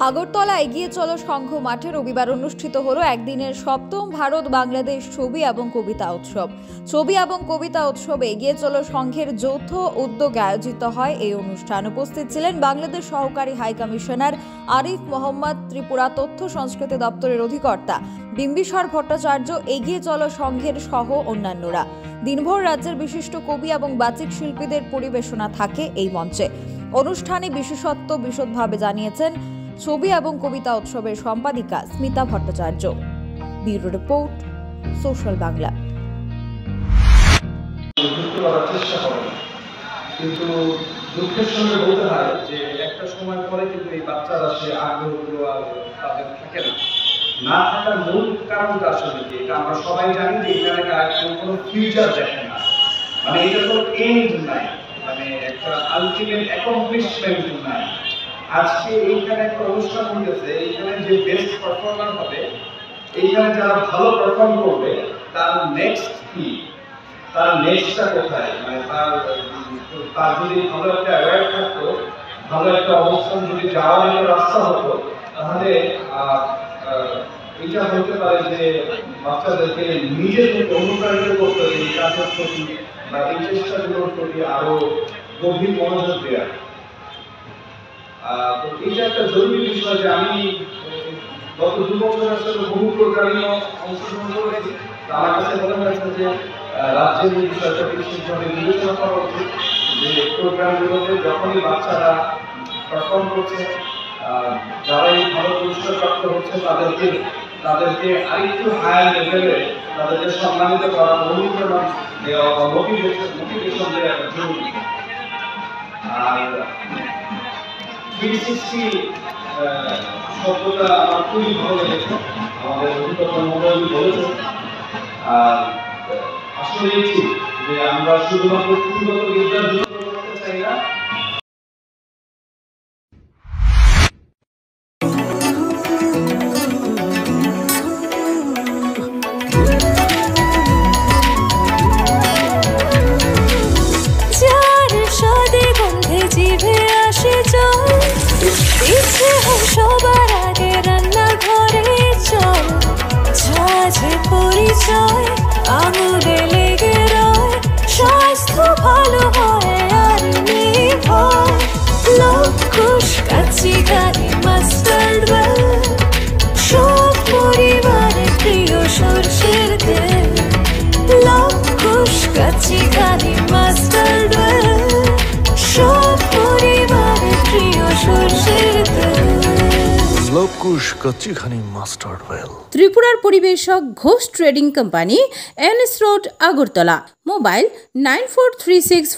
আগরতলা এগিয়ে চলো সংঘ মাঠে রবিবার অনুষ্ঠিত হলো একদিনের সপ্তম ভারত বাংলাদেশ ছবি এবং কবিতা উৎসব। ছবি এবং কবিতা উৎসবে এগিয়ে চলো সংঘের যৌথ উদ্যোগে আয়োজিত হয় এই অনুষ্ঠান। উপস্থিত ছিলেন বাংলাদেশ সহকারী হাই কমিশনার আরিফ মোহাম্মদ, ত্রিপুরা তথ্য সংস্কৃতি দপ্তরের অধিকর্তা বিম্বিসার ভট্টাচার্য, এগিয়ে চলো সংঘের সহ অন্যান্যরা। দিনভর রাজ্যের বিশিষ্ট কবি এবং বাচিক শিল্পীদের পরিবেশনা থাকে এই মঞ্চে। অনুষ্ঠানে বিশেষত্ব বিশদভাবে জানিয়েছেন ছবি এবং কবিতা উৎসবের সম্পাদিকা Smita Bhattacharya. Bureau report, social Bangla. কিন্তু দুঃখের সঙ্গে বলতে হয় যে একটা সময় পরে কিন্তু এই বাচ্চারা সে আগ্রহগুলো আর তাদের থাকে না থাকার মূল কারণটা আসলে কি, এটা আমরা সবাই জানি যে এখানে কোনো ফিউচার দেখে না, মানে এটা কোনো এন্ড নাই, মানে একটা আলটিমেট অ্যাকমপ্লিশমেন্ট নাই। আজকে এইখানে একটা অনুষ্ঠান হয়েছে, এইখানে যে বেস্ট পারফর্মার হবে, এইখানে যারা ভালো পারফর্ম করবে তার নেক্সট কি, তার নেক্সটটা কোথায়, মানে তার যদি ভালো একটা অ্যাওয়ার্ড থাকতো, ভালো একটা অবস্থান যদি যাওয়ার একটা রাস্তা হতো, তাহলে এটা হতে পারে যে বাচ্চাদেরকে নিজের অনুপ্রাণিত করতে হবে এই কাজের প্রতি বা এই চেষ্টাগুলোর প্রতি আরো গভীর মনোযোগ দেওয়া। তো এটা একটা জরুরি বিষয় যে আমি গত 2 বছর আসলে বহু প্রোগ্রামে অংশগ্রহণ করেছি। আমার কাছে মনে হয়েছে যে রাজ্যের এই বিষয়টা বিশেষভাবে বিবেচনা করা উচিত যে প্রোগ্রামগুলোতে যখনই বাচ্চারা পারফর্ম করছে, যারা এই ভালো পুরস্কার প্রাপ্ত হচ্ছে, তাদেরকে আরেকটু হায়ার লেভেলে তাদেরকে সম্মানিত করা, অনুপ্রেরণা দেওয়া বা মোটিভেশন দেওয়া জরুরি। আর 360 শব্দটা আমার খুবই ভালো লেগেছে, আমাদের অভিজ্ঞতা মহোদয় বলেছেন। আর আসলে ঠিক যে আমরা শুধুমাত্র পুঁথিগত বিদ্যার জন্য করতে চাই না। সবার আগে রান্নাঘরে চল, ঝাঁঝে পরিচয় আঙুলে লেগে রয়, স্বাস্থ্য ভালো হয় আর নেই ভয়। লবকুশ, কাচ্চি ঘানি, মাস্টার্ড ওয়েল, সব পরিবারের প্রিয় সরষের তেল। লবকুশ, কাচ্চি ঘানি, মাস্টার্ড ওয়েল, সব পরিবারের প্রিয় সরষের তেল। ত্রিপুরার পরিবেশক Ghosh trading company, NS road, Agartala. Mobile 9436